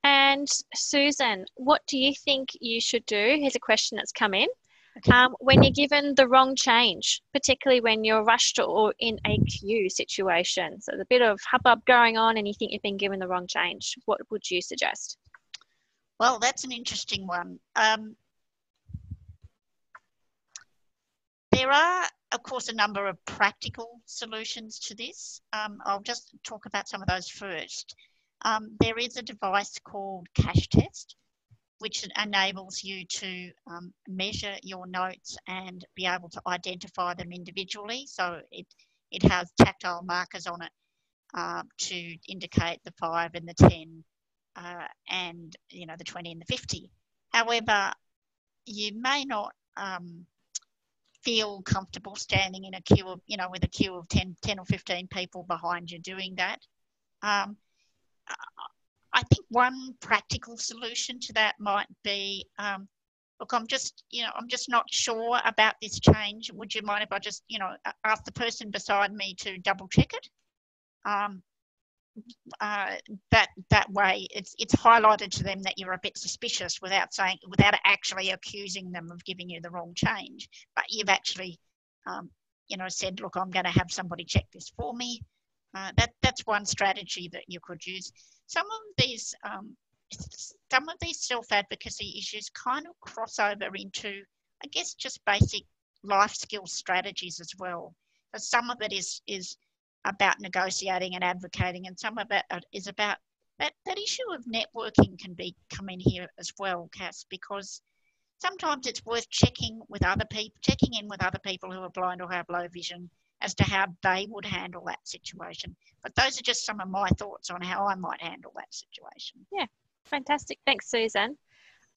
And Susan, what do you think you should do? Here's a question that's come in. Okay. When you're given the wrong change, particularly when you're rushed or in a queue situation, so there's a bit of hubbub going on and you think you've been given the wrong change, what would you suggest? Well, that's an interesting one. There are, of course, a number of practical solutions to this. I'll just talk about some of those first. There is a device called Cash Test, which enables you to measure your notes and be able to identify them individually. So it has tactile markers on it to indicate the 5 and the 10 and the 20 and the 50. However, you may not feel comfortable standing in a queue of, with a queue of 10 or 15 people behind you doing that. I think one practical solution to that might be, look, I'm just not sure about this change. Would you mind if I just, ask the person beside me to double check it? That way it's highlighted to them that you're a bit suspicious without actually accusing them of giving you the wrong change, but you've actually said, look, I'm going to have somebody check this for me. That's one strategy that you could use. Some of these self-advocacy issues kind of cross over into, I guess, just basic life skill strategies as well. So some of it is about negotiating and advocating, and some of it is about that issue of networking can come in here as well, Cass, because sometimes it's worth checking in with other people who are blind or have low vision as to how they would handle that situation. But those are just some of my thoughts on how I might handle that situation. Yeah, fantastic. Thanks, Susan.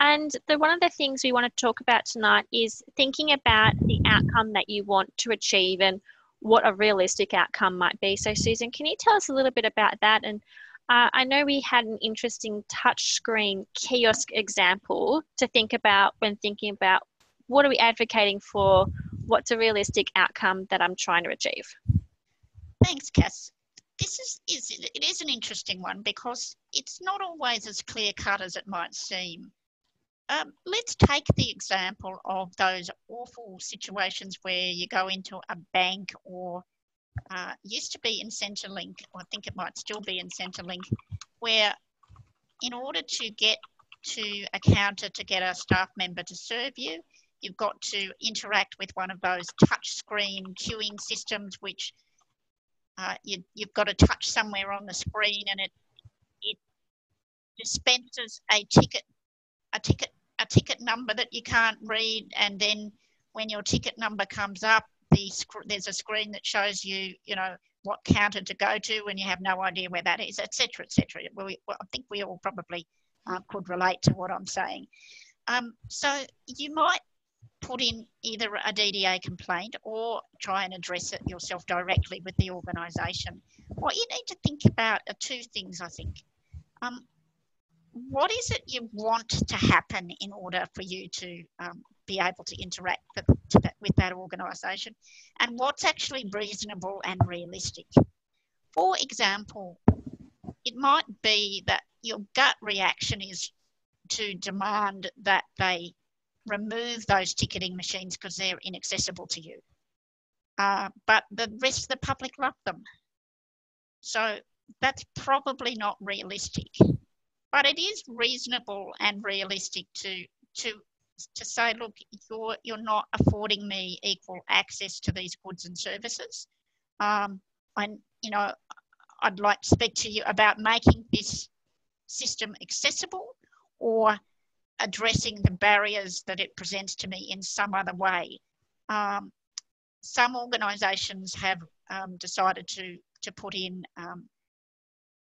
And one of the things we want to talk about tonight is thinking about the outcome that you want to achieve and what a realistic outcome might be. So, Susan, can you tell us a little bit about that? And I know we had an interesting touchscreen kiosk example to think about when thinking about what are we advocating for, what's a realistic outcome that I'm trying to achieve. Thanks, Cass. It is an interesting one because it's not always as clear-cut as it might seem. Let's take the example of those awful situations where you go into a bank or used to be in Centrelink, or I think it might still be in Centrelink, where in order to get to a counter to get a staff member to serve you, you've got to interact with one of those touchscreen queuing systems, which you've got to touch somewhere on the screen, and it dispenses a ticket number that you can't read, and then when your ticket number comes up, there's a screen that shows you, what counter to go to, and you have no idea where that is, etc., etc. Well, I think we all probably could relate to what I'm saying. So you might put in either a DDA complaint or try and address it yourself directly with the organisation. What you need to think about are two things, I think. What is it you want to happen in order for you to be able to interact with that organisation, and what's actually reasonable and realistic? For example, it might be that your gut reaction is to demand that they remove those ticketing machines because they're inaccessible to you. But the rest of the public love them. So that's probably not realistic. But it is reasonable and realistic to say, look, you're not affording me equal access to these goods and services. I'd like to speak to you about making this system accessible or addressing the barriers that it presents to me in some other way. Some organisations have decided to put in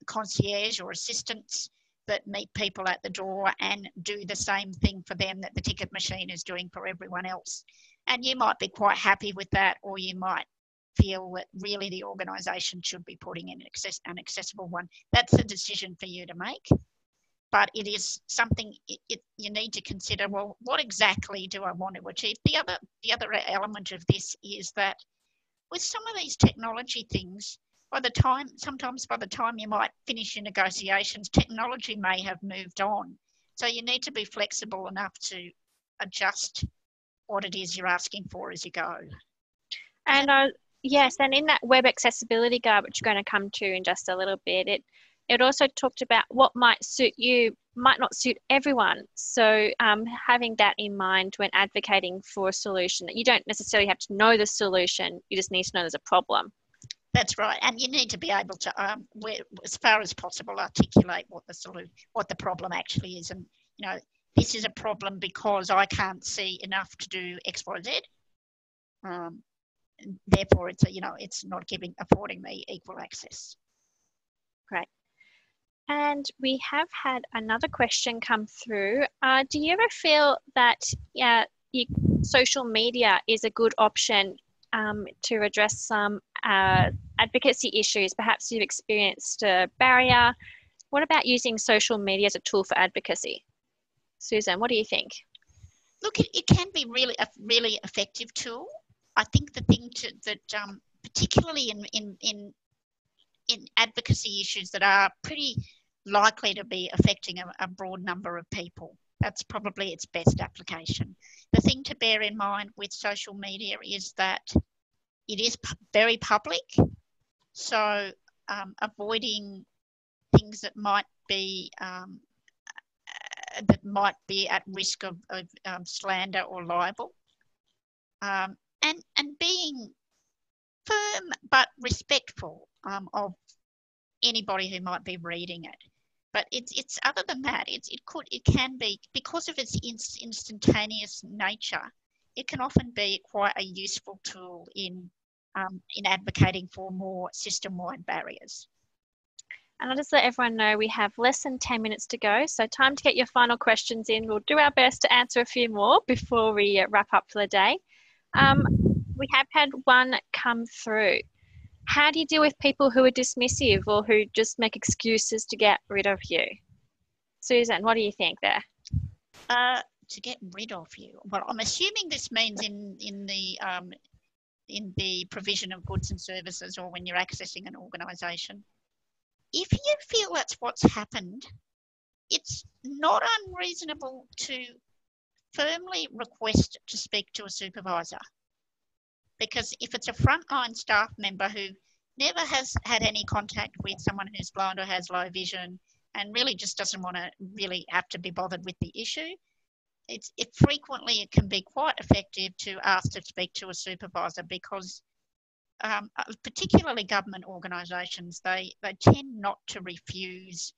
concierge or assistants that meet people at the door and do the same thing for them that the ticket machine is doing for everyone else. And you might be quite happy with that, or you might feel that really the organisation should be putting in an accessible one. That's a decision for you to make. But it is something you need to consider, well, what exactly do I want to achieve? The other element of this is that with some of these technology things, sometimes by the time you might finish your negotiations, technology may have moved on. So you need to be flexible enough to adjust what it is you're asking for as you go. And yes, and in that web accessibility guide, which you're going to come to in just a little bit, it also talked about what might suit you might not suit everyone. So having that in mind when advocating for a solution, that you don't necessarily have to know the solution, you just need to know there's a problem. That's right, and you need to be able to, as far as possible, articulate what the problem actually is. And this is a problem because I can't see enough to do X, Y, Z. Therefore, it's not affording me equal access. Great. And we have had another question come through. Do you ever feel that social media is a good option to address some advocacy issues? Perhaps you've experienced a barrier. What about using social media as a tool for advocacy? Susan, what do you think? Look, it can be a really effective tool. I think the thing that particularly in advocacy issues that are pretty likely to be affecting a broad number of people, that's probably its best application. The thing to bear in mind with social media is that it is very public, so avoiding things that might be at risk of slander or libel, and being firm but respectful of anybody who might be reading it. But it's other than that, it can be, because of its instantaneous nature, it can often be quite a useful tool in advocating for more system-wide barriers. And I'll just let everyone know we have less than 10 minutes to go, so time to get your final questions in. We'll do our best to answer a few more before we wrap up for the day. We have had one come through. How do you deal with people who are dismissive or who just make excuses to get rid of you? Susan, what do you think there? To get rid of you? Well, I'm assuming this means in the provision of goods and services, or when you're accessing an organisation. If you feel that's what's happened, it's not unreasonable to firmly request to speak to a supervisor. Because if it's a frontline staff member who never has had any contact with someone who's blind or has low vision and really just doesn't want to really have to be bothered with the issue, frequently it can be quite effective to ask to speak to a supervisor, because particularly government organisations, they tend not to refuse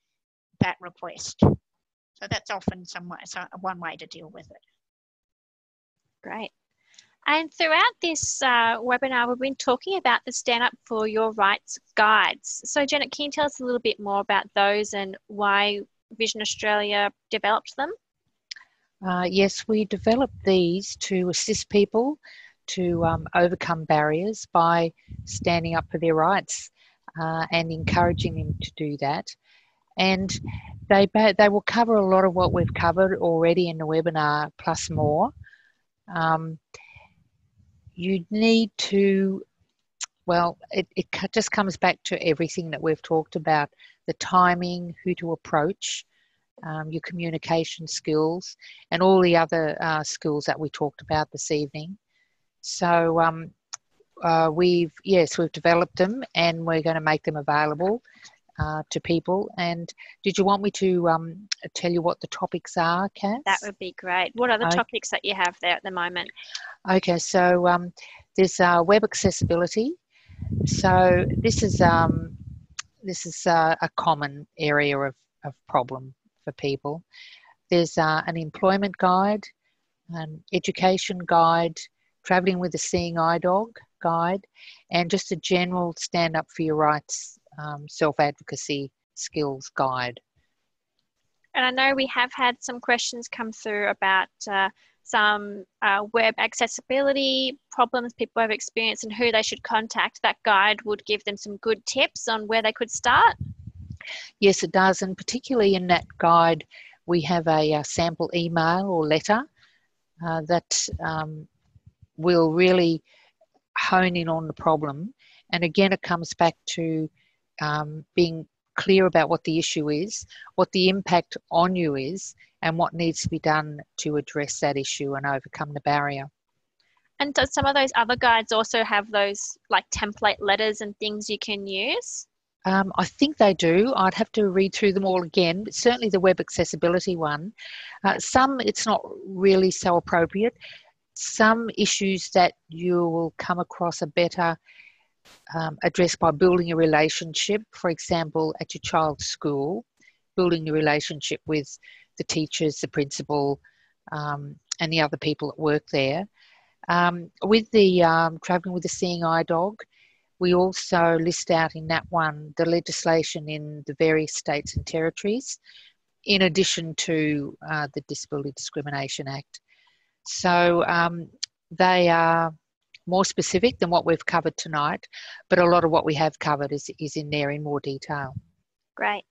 that request. So that's often one way to deal with it. Great. And throughout this webinar, we've been talking about the Stand Up for Your Rights guides. So Janet, can you tell us a little bit more about those and why Vision Australia developed them? Yes, we developed these to assist people to overcome barriers by standing up for their rights and encouraging them to do that. And they will cover a lot of what we've covered already in the webinar, plus more. You need to, well, it just comes back to everything that we've talked about: the timing, who to approach, your communication skills, and all the other skills that we talked about this evening. So we've developed them, and we're going to make them available to people. And did you want me to tell you what the topics are, Cass? That would be great. What are the topics that you have there at the moment? Okay, so there's web accessibility. So this is a common area of problem for people. There's an employment guide, an education guide, travelling with a seeing eye dog guide, and just a general stand up for your rights self-advocacy skills guide. And I know we have had some questions come through about some web accessibility problems people have experienced and who they should contact. That guide would give them some good tips on where they could start. Yes, it does. And particularly in that guide, we have a sample email or letter that will really hone in on the problem. And again, it comes back to being clear about what the issue is, what the impact on you is, and what needs to be done to address that issue and overcome the barrier. And does some of those other guides also have those like template letters and things you can use? I think they do. I'd have to read through them all again, but certainly the web accessibility one. Some it's not really so appropriate. Some issues that you will come across are better addressed by building a relationship, for example, at your child's school, building a relationship with the teachers, the principal, and the other people that work there. With the travelling with the seeing eye dog, we also list out in that one the legislation in the various states and territories, in addition to the Disability Discrimination Act. So they are more specific than what we've covered tonight, but a lot of what we have covered is in there in more detail. Great.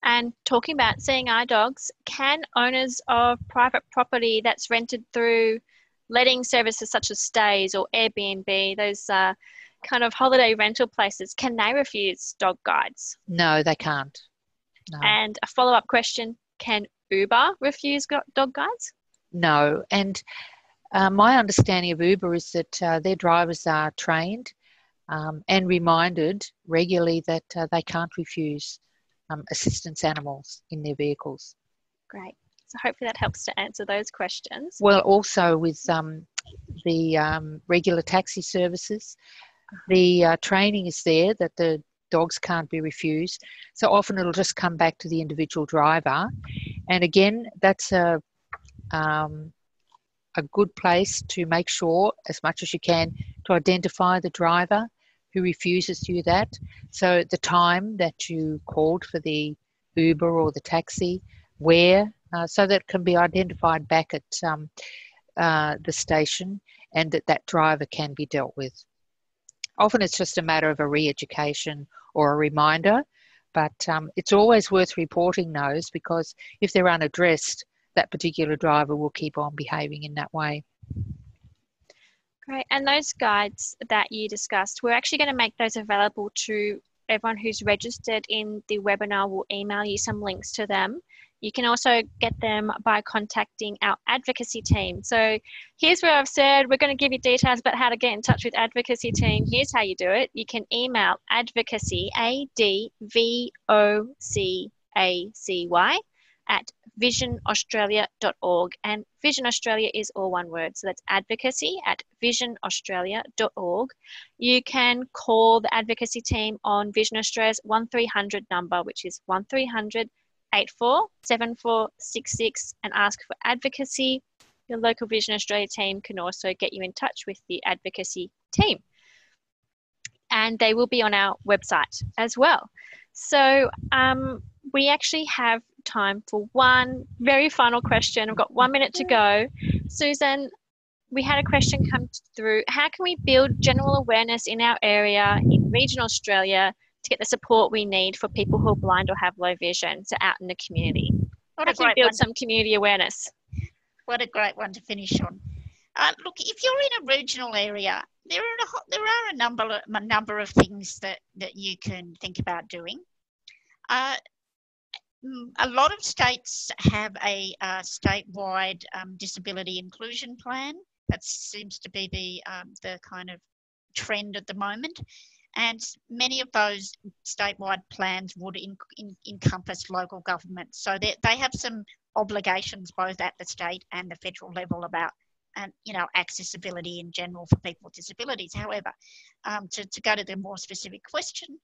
And talking about seeing eye dogs, can owners of private property that's rented through letting services such as stays or Airbnb, those kind of holiday rental places, can they refuse dog guides? No, they can't. No. And a follow-up question, can Uber refuse dog guides? No. And my understanding of Uber is that their drivers are trained and reminded regularly that they can't refuse assistance animals in their vehicles. Great. So hopefully that helps to answer those questions. Well, also with the regular taxi services, the training is there that the dogs can't be refused. So often it'll just come back to the individual driver. And again, that's a good place to make sure, as much as you can, to identify the driver who refuses to do that. So at the time that you called for the Uber or the taxi, where, so that can be identified back at the station, and that driver can be dealt with. Often it's just a matter of a re-education or a reminder, but it's always worth reporting those, because if they're unaddressed, that particular driver will keep on behaving in that way. Great. And those guides that you discussed, we're actually going to make those available to everyone who's registered in the webinar. We'll email you some links to them. You can also get them by contacting our advocacy team. So here's where I've said we're going to give you details about how to get in touch with advocacy team. Here's how you do it. You can email advocacy, ADVOCACY, at visionaustralia.org, and Vision Australia is all one word, so that's advocacy at visionaustralia.org. You can call the advocacy team on Vision Australia's 1300 number, which is 1300 847466, and ask for advocacy. Your local Vision Australia team can also get you in touch with the advocacy team, and they will be on our website as well. So we actually have time for one very final question. I've got 1 minute to go. Susan, we had a question come through. How can we build general awareness in our area in regional Australia to get the support we need for people who are blind or have low vision, so out in the community? How can we build some community awareness? What a great one to finish on. Look, if you're in a regional area, there are a number of things that you can think about doing. A lot of states have a statewide disability inclusion plan. That seems to be the kind of trend at the moment. And many of those statewide plans would encompass local government. So they have some obligations both at the state and the federal level about accessibility in general for people with disabilities. However, to go to the more specific question,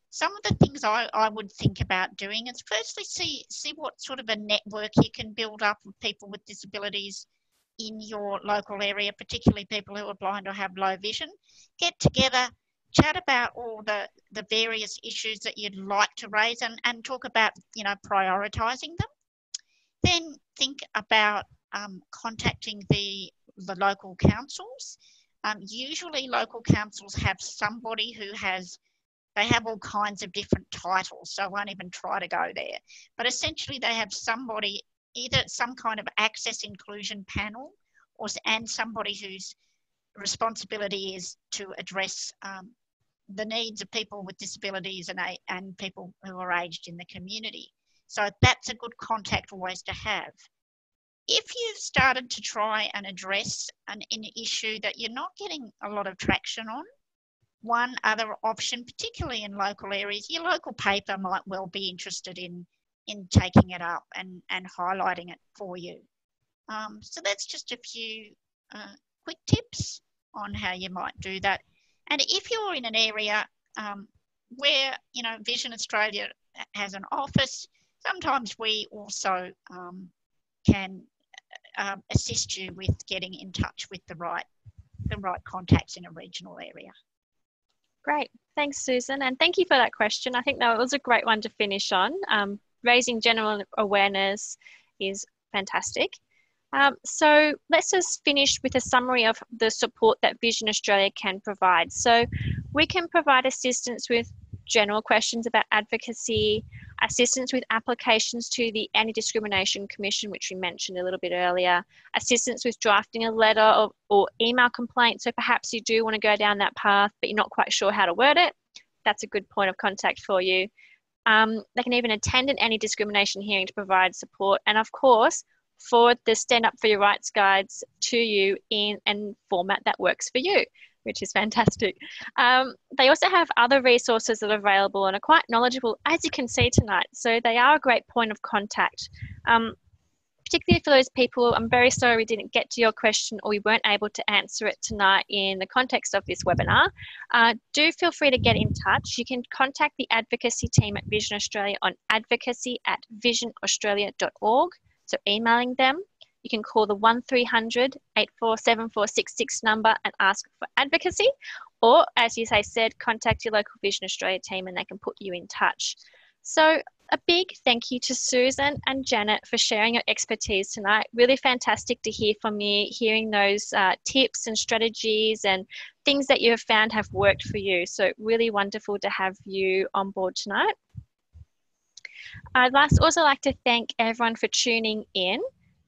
some of the things I would think about doing is firstly see what sort of a network you can build up of people with disabilities in your local area, particularly people who are blind or have low vision. Get together, chat about all the various issues that you'd like to raise and talk about, prioritising them. Then think about contacting the local councils. Usually local councils have somebody they have all kinds of different titles, so I won't even try to go there. But essentially they have somebody, either some kind of access inclusion panel and somebody whose responsibility is to address the needs of people with disabilities and people who are aged in the community. So that's a good contact always to have. If you've started to try and address an issue that you're not getting a lot of traction on, one other option, particularly in local areas, your local paper might well be interested in taking it up and highlighting it for you. So that's just a few quick tips on how you might do that. And if you're in an area where, Vision Australia has an office, sometimes we also can assist you with getting in touch with the right contacts in a regional area. Great. Thanks, Susan. And thank you for that question. I think that was a great one to finish on. Raising general awareness is fantastic. So let's just finish with a summary of the support that Vision Australia can provide. So we can provide assistance with general questions about advocacy, assistance with applications to the Anti-Discrimination Commission, which we mentioned a little bit earlier, assistance with drafting a letter or email complaint. So perhaps you do want to go down that path, but you're not quite sure how to word it. That's a good point of contact for you. They can even attend an anti-discrimination hearing to provide support. And of course, forward the Stand Up for Your Rights guides to you in a format that works for you, which is fantastic. They also have other resources that are available and are quite knowledgeable, as you can see tonight. So they are a great point of contact. Particularly for those people, I'm very sorry we didn't get to your question or we weren't able to answer it tonight in the context of this webinar. Do feel free to get in touch. You can contact the advocacy team at Vision Australia on advocacy@visionaustralia.org. So emailing them, you can call the 1300 847466 number and ask for advocacy, or as you said, contact your local Vision Australia team and they can put you in touch. So a big thank you to Susan and Janet for sharing your expertise tonight. Really fantastic to hear from you, hearing those tips and strategies and things that you have found have worked for you. So really wonderful to have you on board tonight. I'd also like to thank everyone for tuning in.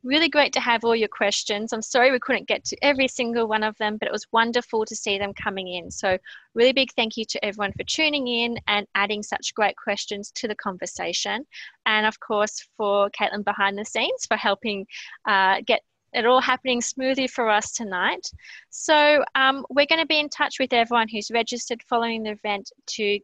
Really great to have all your questions. I'm sorry we couldn't get to every single one of them, but it was wonderful to see them coming in. So really big thank you to everyone for tuning in and adding such great questions to the conversation. And of course for Caitlin behind the scenes for helping get it all happening smoothly for us tonight. So we're going to be in touch with everyone who's registered following the event to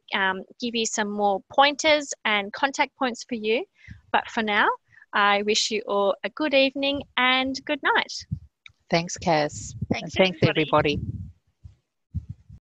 give you some more pointers and contact points for you. But for now, I wish you all a good evening and good night. Thanks, Cass. Thanks, and thanks everybody.